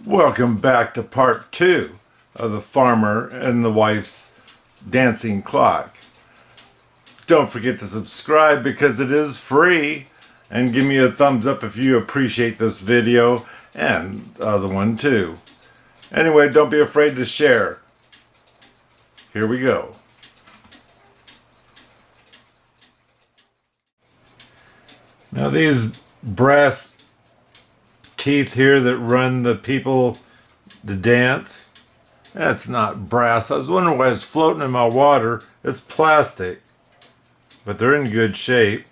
Welcome back to part 2 of the farmer and the wife's dancing clock. Don't forget to subscribe because it is free, and give me a thumbs up if you appreciate this video and the other one too. Anyway, don't be afraid to share. Here we go. Now these brass teeth here that run the people to dance, that's not brass. I was wondering why it's floating in my water. It's plastic, but they're in good shape.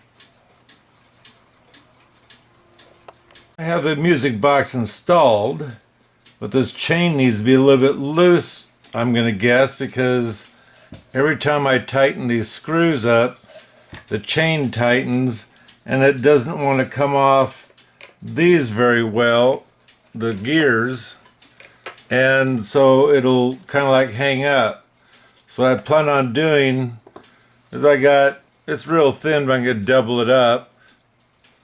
I have the music box installed, but this chain needs to be a little bit loose, I'm gonna guess, because every time I tighten these screws up, the chain tightens and it doesn't want to come off these very well, the gears, and so it'll kind of like hang up. So what I plan on doing is it's real thin, but I'm going to double it up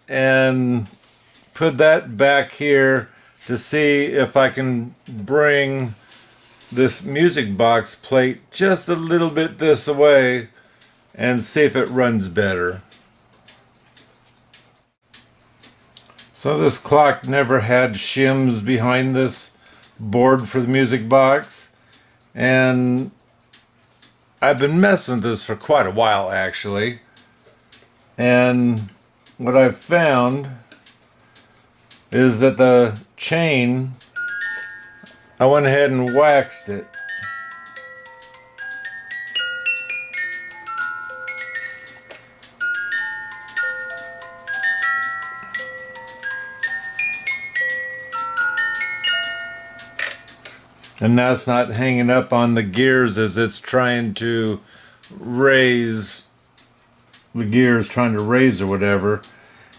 and put that back here to see if I can bring this music box plate just a little bit this way and see if it runs better. So this clock never had shims behind this board for the music box, and I've been messing with this for quite a while actually, and what I've found is that the chain, I went ahead and waxed it. And now it's not hanging up on the gears as it's trying to raise the gears, trying to raise or whatever.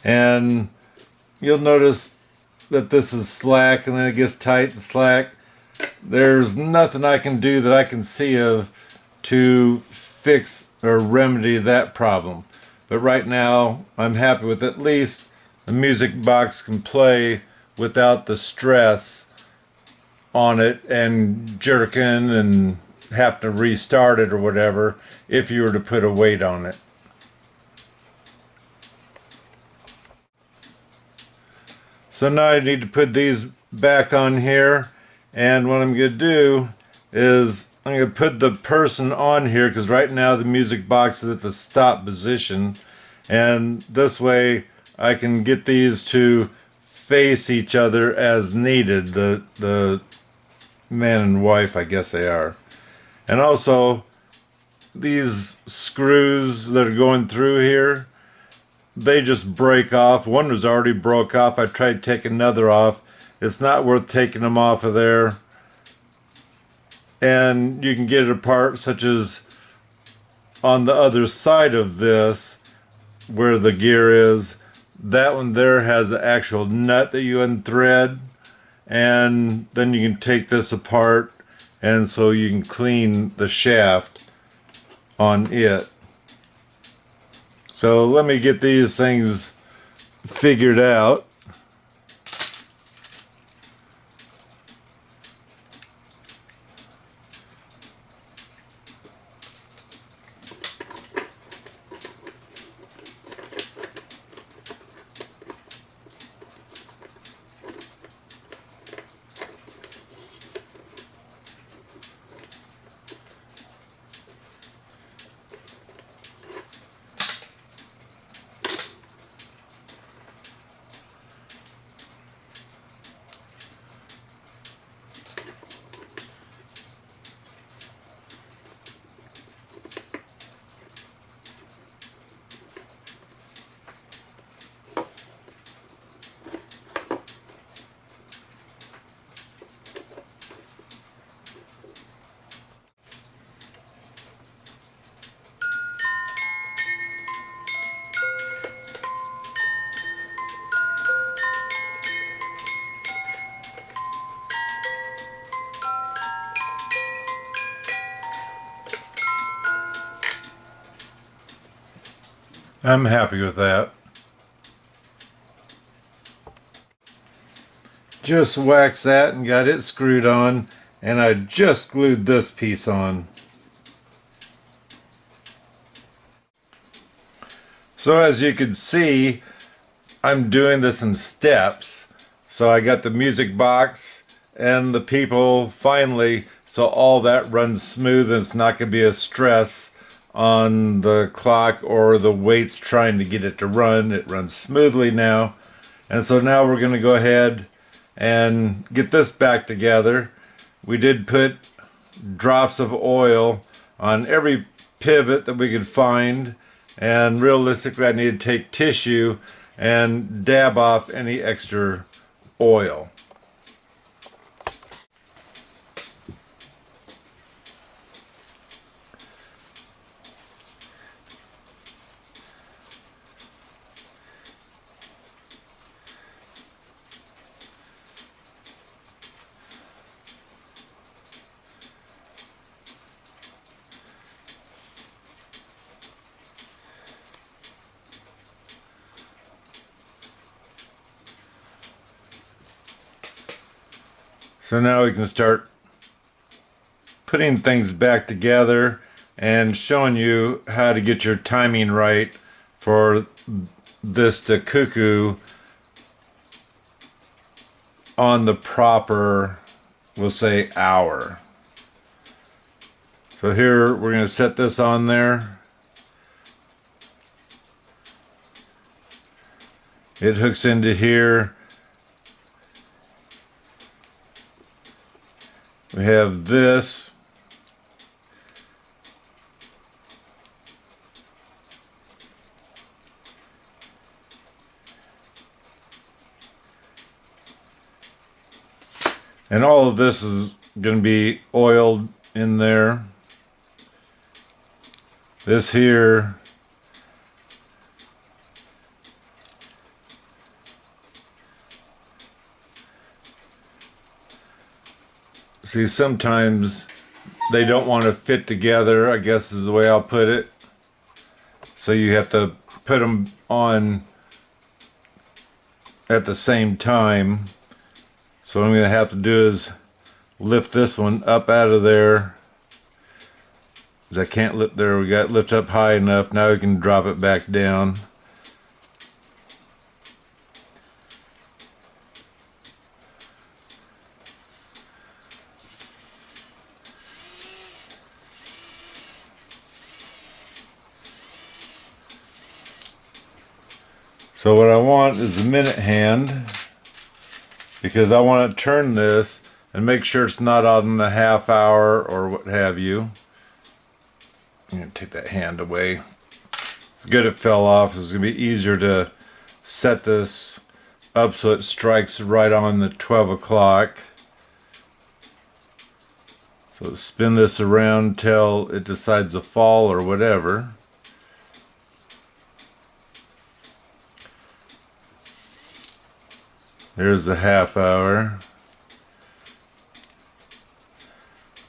And you'll notice that this is slack and then it gets tight and slack. There's nothing I can do that I can see of to fix or remedy that problem. But right now I'm happy with at least the music box can play without the stress on it and jerking and have to restart it or whatever if you were to put a weight on it. So now I need to put these back on here, and what I'm going to do is I'm going to put the person on here because right now the music box is at the stop position, and this way I can get these to face each other as needed, the man and wife, I guess they are. And also these screws that are going through here, they just break off. One was already broke off. I tried to take another off. It's not worth taking them off of there. And you can get it apart, such as on the other side of this where the gear is. That one there has the actual nut that you unthread, and then you can take this apart, and so you can clean the shaft on it. So let me get these things figured out. I'm happy with that. just waxed that and got it screwed on, and I just glued this piece on. So as you can see, I'm doing this in steps. So I got the music box and the people finally, so all that runs smooth and it's not going to be a stress on the clock or the weights trying to get it to run. It runs smoothly now. And so now we're going to go ahead and get this back together. We did put drops of oil on every pivot that we could find, and realistically I need to take tissue and dab off any extra oil. So now we can start putting things back together and showing you how to get your timing right for this to cuckoo on the proper, we'll say, hour. So here we're going to set this on there. It hooks into here. We have this. And all of this is going to be oiled in there. This here see, sometimes they don't want to fit together, I guess is the way I'll put it. So you have to put them on at the same time. So what I'm going to have to do is lift this one up out of there. I can't lift there. We got it lift up high enough. Now we can drop it back down. So what I want is a minute hand, because I want to turn this and make sure it's not on the half hour or what have you. I'm going to take that hand away. It's good it fell off. It's going to be easier to set this up so it strikes right on the 12 o'clock. So spin this around till it decides to fall or whatever. There's the half hour.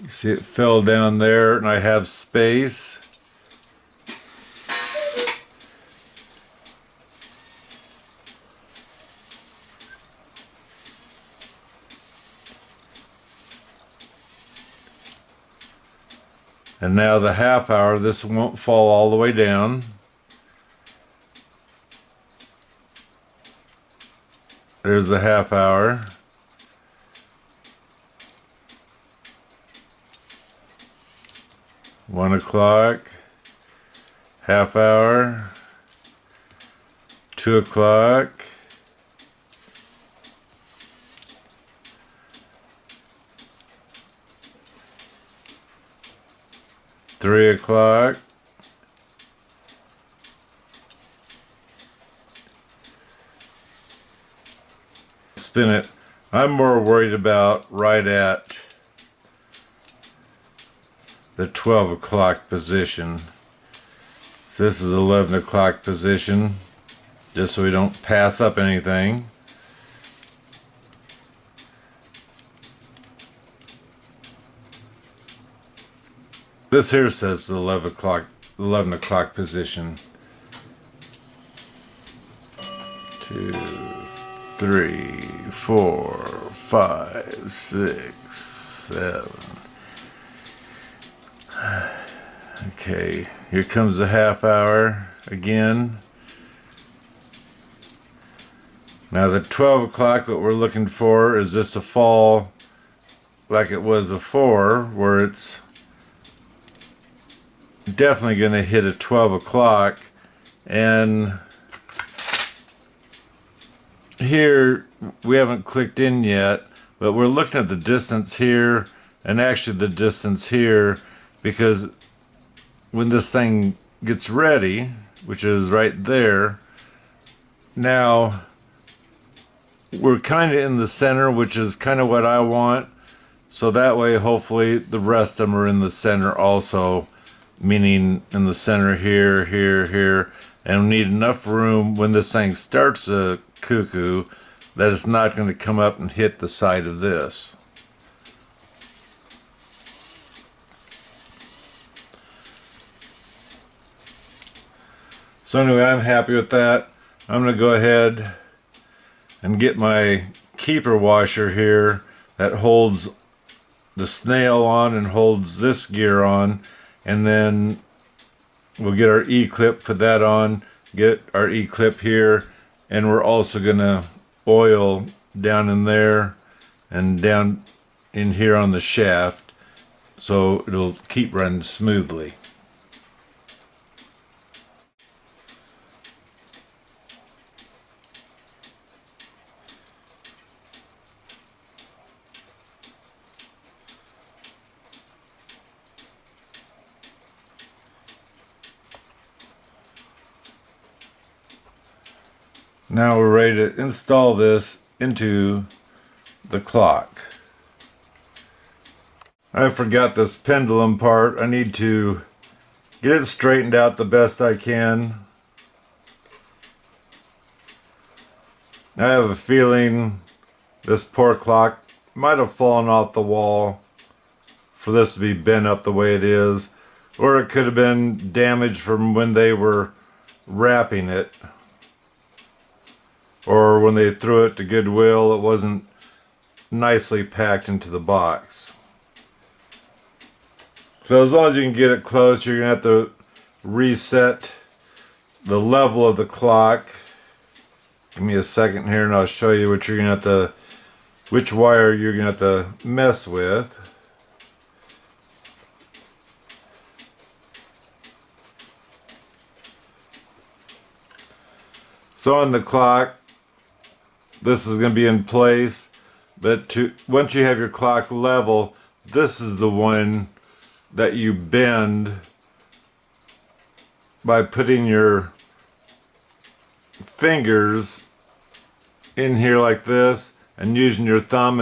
You see it fell down there, and I have space. And now the half hour, this won't fall all the way down. There's the half hour. One o'clock, half hour, 2 o'clock, three o'clock, spin it. I'm more worried about right at the 12 o'clock position. So this is 11 o'clock position, just so we don't pass up anything. This here says the 11 o'clock position. 2, 3, 4, 5, 6, 7. Okay, here comes the half hour again. Now the 12 o'clock, what we're looking for is just to fall like it was before, where it's definitely going to hit at 12 o'clock. And here we haven't clicked in yet, but we're looking at the distance here and actually the distance here, because when this thing gets ready, which is right there, now we're kind of in the center, which is kind of what I want. So that way, hopefully, the rest of them are in the center also, meaning in the center here, here, here. And we need enough room when this thing starts a cuckoo that it's not going to come up and hit the side of this. So anyway, I'm happy with that. I'm going to go ahead and get my keeper washer here that holds the snail on and holds this gear on, and then we'll get our E-clip, put that on, get our E-clip here, and we're also gonna oil down in there and down in here on the shaft so it'll keep running smoothly. Now we're ready to install this into the clock. I forgot this pendulum part. I need to get it straightened out the best I can. I have a feeling this poor clock might have fallen off the wall for this to be bent up the way it is, or it could have been damaged from when they were wrapping it. Or when they threw it to Goodwill, it wasn't nicely packed into the box. So as long as you can get it close, you're going to have to reset the level of the clock. Give me a second here and I'll show you what you're going to have to, which wire you're going to have to mess with. So on the clock, this is going to be in place, but once you have your clock level, this is the one that you bend by putting your fingers in here like this and using your thumb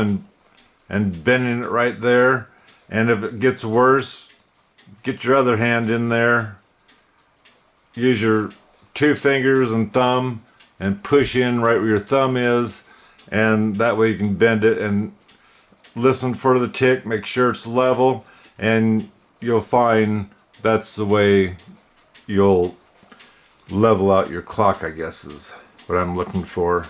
and bending it right there. And if it gets worse, get your other hand in there, use your 2 fingers and thumb and push in right where your thumb is, and that way you can bend it and listen for the tick, make sure it's level, and you'll find that's the way you'll level out your clock, I guess is what I'm looking for.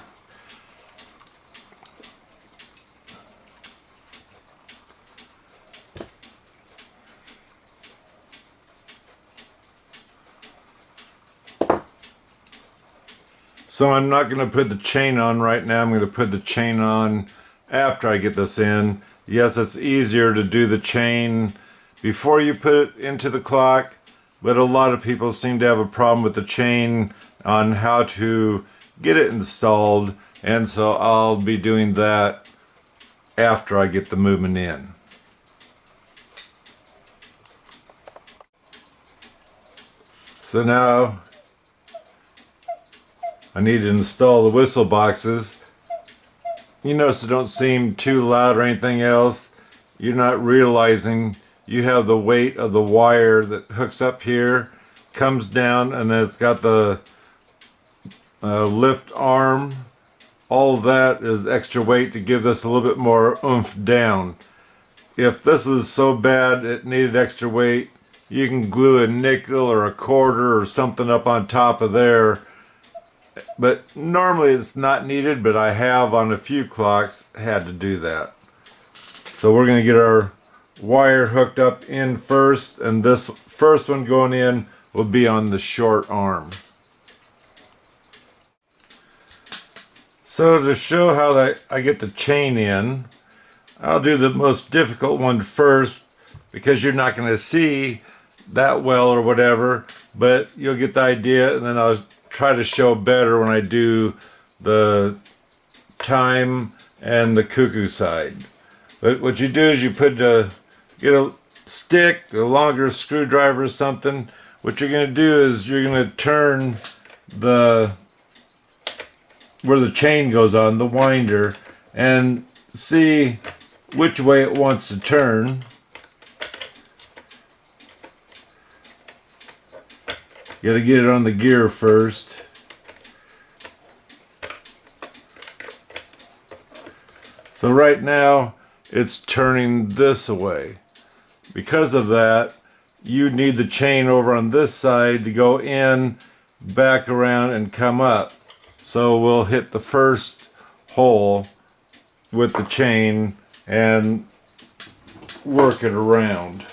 So I'm not going to put the chain on right now. I'm going to put the chain on after I get this in. Yes, it's easier to do the chain before you put it into the clock, but a lot of people seem to have a problem with the chain on how to get it installed, and so I'll be doing that after I get the movement in. So now I need to install the whistle boxes. You notice they don't seem too loud or anything else. You're not realizing you have the weight of the wire that hooks up here, comes down, and then it's got the lift arm. All that is extra weight to give this a little bit more oomph down. If this was so bad it needed extra weight, you can glue a nickel or a quarter or something up on top of there but normally it's not needed, but I have on a few clocks had to do that. So we're going to get our wire hooked up in first, and this first one going in will be on the short arm. So to show how I get the chain in, I'll do the most difficult one first, because you're not going to see that well or whatever, but you'll get the idea, and then I'll try to show better when I do the time and the cuckoo side. But what you do is you get a stick, a longer screwdriver or something. What you're going to do is you're going to turn where the chain goes on, the winder, and see which way it wants to turn. You got to get it on the gear first. So right now it's turning this way. Because of that, you need the chain over on this side to go in, back around, and come up. So we'll hit the first hole with the chain and work it around.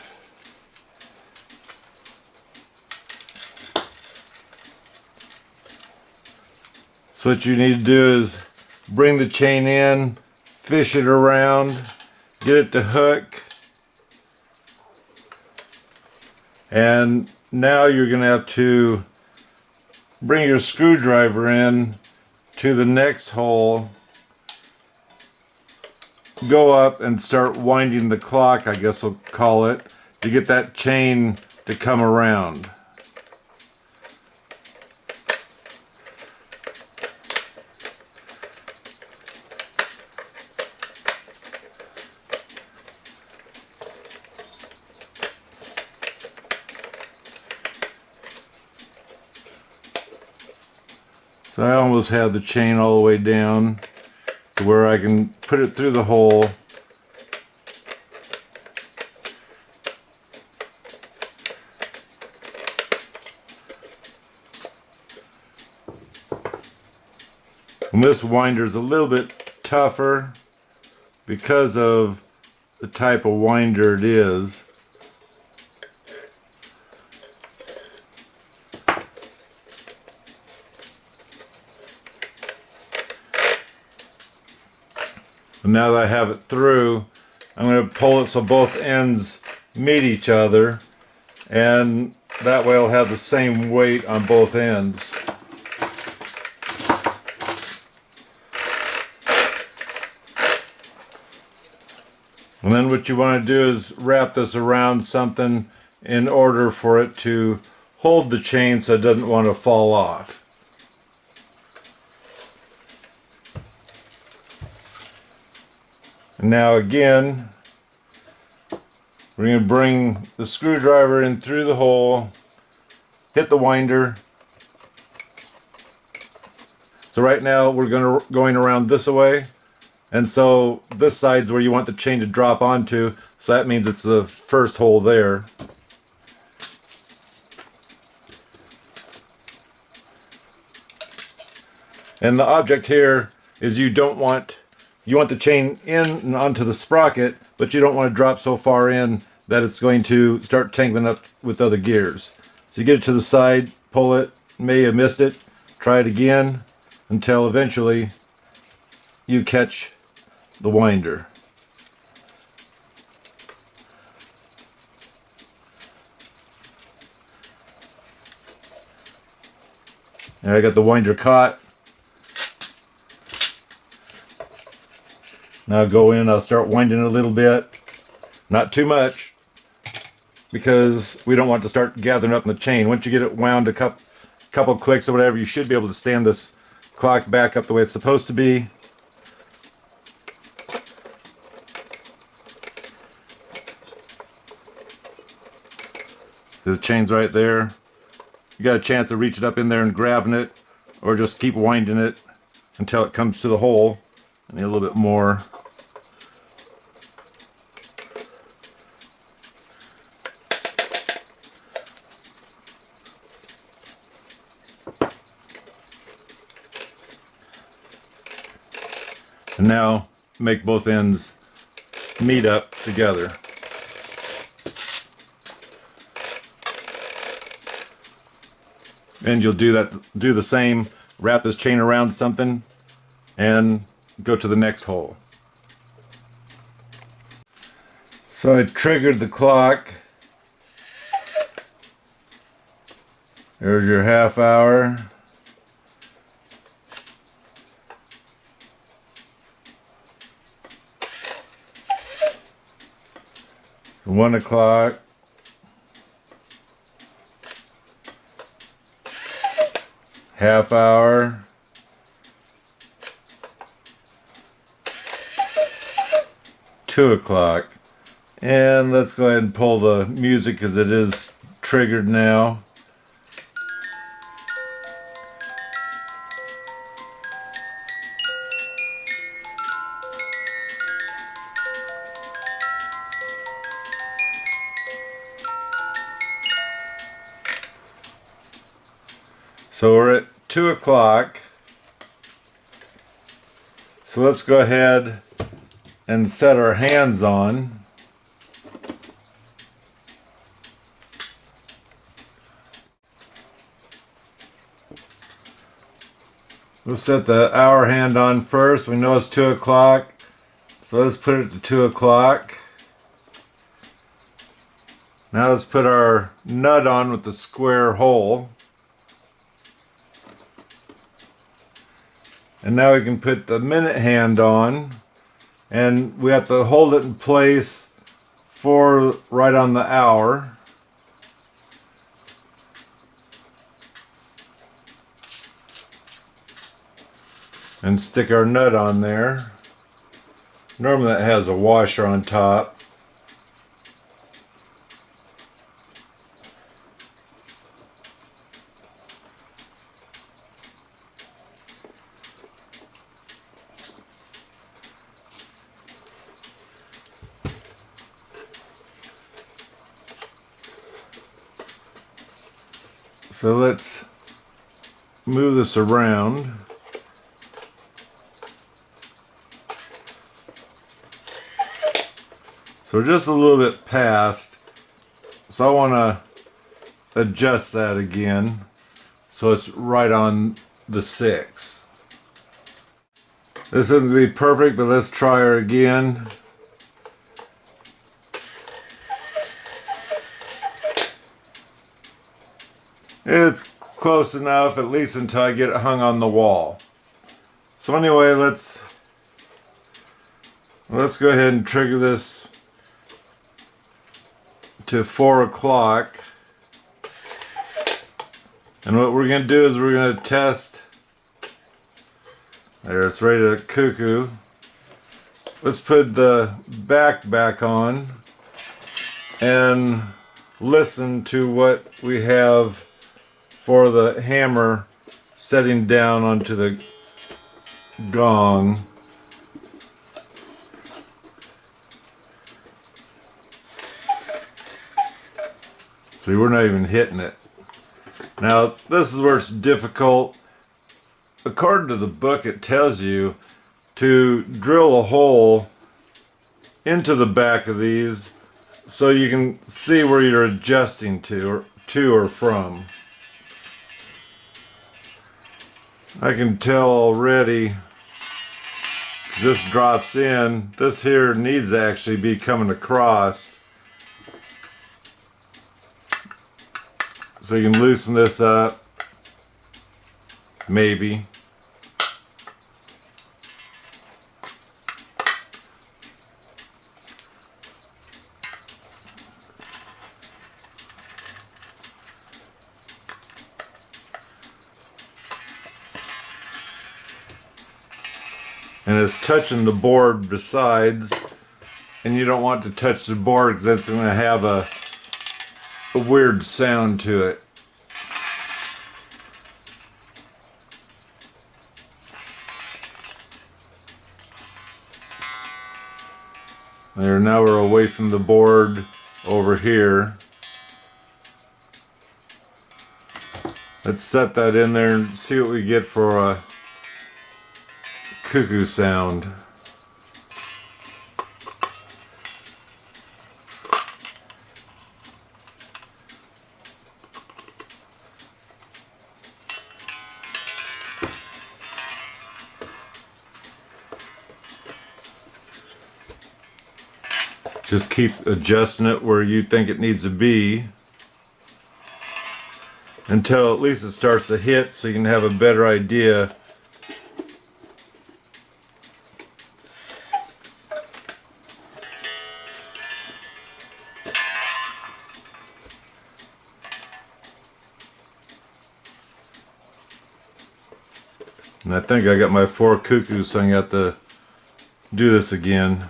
So what you need to do is bring the chain in, fish it around, get it to hook, and now you're going to have to bring your screwdriver in to the next hole, go up and start winding the clock, I guess we'll call it, to get that chain to come around. So I almost have the chain all the way down to where I can put it through the hole. And this winder is a little bit tougher because of the type of winder it is. And now that I have it through, I'm going to pull it so both ends meet each other, and that way I'll have the same weight on both ends. And then what you want to do is wrap this around something in order for it to hold the chain so it doesn't want to fall off. Now again, we're going to bring the screwdriver in through the hole, hit the winder. So right now we're going around this way, and so this side's where you want the chain to drop onto, so that means it's the first hole there. And the object here is you want the chain in and onto the sprocket, but you don't want to drop so far in that it's going to start tangling up with other gears. So you get it to the side, pull it, may have missed it, try it again until eventually you catch the winder. And I got the winder caught. Now I'll go in, I'll start winding it a little bit. Not too much, because we don't want to start gathering up in the chain. Once you get it wound a couple clicks or whatever, you should be able to stand this clock back up the way it's supposed to be. The chain's right there. You got a chance of reaching up in there and grabbing it, or just keep winding it until it comes to the hole. I need a little bit more. And now make both ends meet up together. And you'll do the same, wrap this chain around something and go to the next hole. So I triggered the clock. There's your half hour. So 1 o'clock. Half hour. Two o'clock. And let's go ahead and pull the music because it is triggered now. So we're at 2 o'clock. So let's go ahead and set our hands on. We'll set the hour hand on first. We know it's 2 o'clock. So let's put it to 2 o'clock. Now let's put our nut on with the square hole. And now we can put the minute hand on, and we have to hold it in place for right on the hour. And stick our nut on there. Normally that has a washer on top. So let's move this around. So we're just a little bit past. So I want to adjust that again so it's right on the 6. This isn't going to be perfect, but let's try her again. It's close enough, at least until I get it hung on the wall. So anyway, let's go ahead and trigger this to 4 o'clock. And what we're going to do is we're going to test. There, it's ready to cuckoo. Let's put the back on and listen to what we have for the hammer setting down onto the gong. See, we're not even hitting it. Now, this is where it's difficult. According to the book, it tells you to drill a hole into the back of these so you can see where you're adjusting to or from. I can tell already, this drops in, this here needs to actually be coming across. So you can loosen this up, maybe. And it's touching the board besides, and you don't want to touch the board because that's going to have a weird sound to it. There, now we're away from the board over here. Let's set that in there and see what we get for a cuckoo sound. Just keep adjusting it where you think it needs to be until at least it starts to hit, so you can have a better idea. And I think I got my 4 cuckoos, so I got to do this again.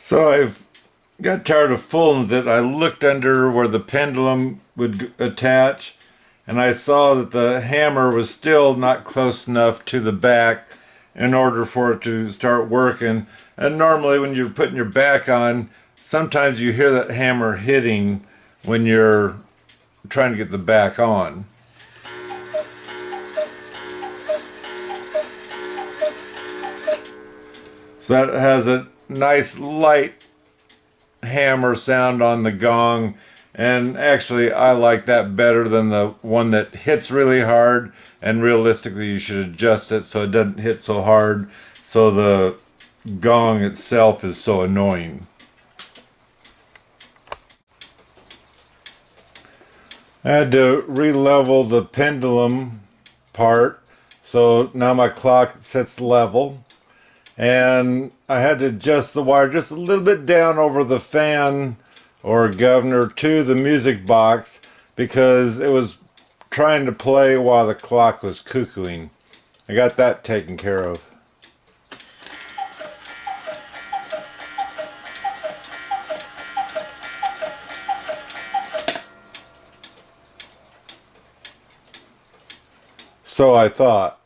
So I've got tired of fooling with it. I looked under where the pendulum would attach, and I saw that the hammer was still not close enough to the back in order for it to start working. And normally when you're putting your back on, sometimes you hear that hammer hitting when you're trying to get the back on. So that has a nice light hammer sound on the gong, and actually I like that better than the one that hits really hard, and realistically you should adjust it so it doesn't hit so hard so the gong itself is so annoying. I had to re-level the pendulum part, so now my clock sits level. And I had to adjust the wire just a little bit down over the fan or governor to the music box because it was trying to play while the clock was cuckooing. I got that taken care of. So I thought.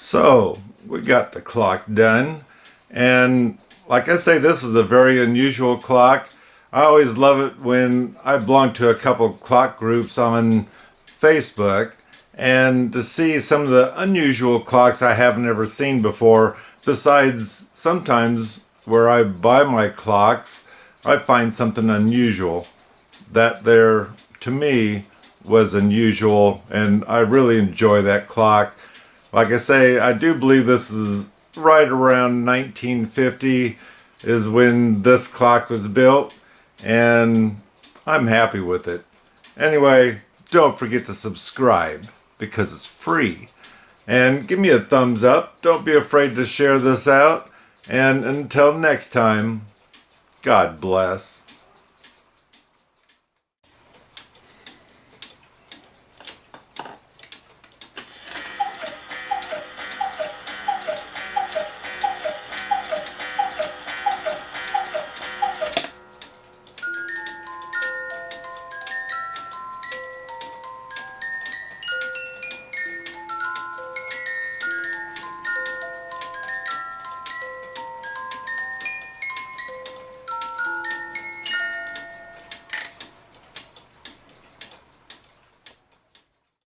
So we got the clock done, and like I say, this is a very unusual clock. I always love it when I belong to a couple clock groups on Facebook, and to see some of the unusual clocks I haven't ever seen before. Besides, sometimes where I buy my clocks, I find something unusual. That there, to me, was unusual, and I really enjoy that clock. Like I say, I do believe this is right around 1950 is when this clock was built, and I'm happy with it. Anyway, don't forget to subscribe because it's free. And give me a thumbs up. Don't be afraid to share this out. And until next time, God bless.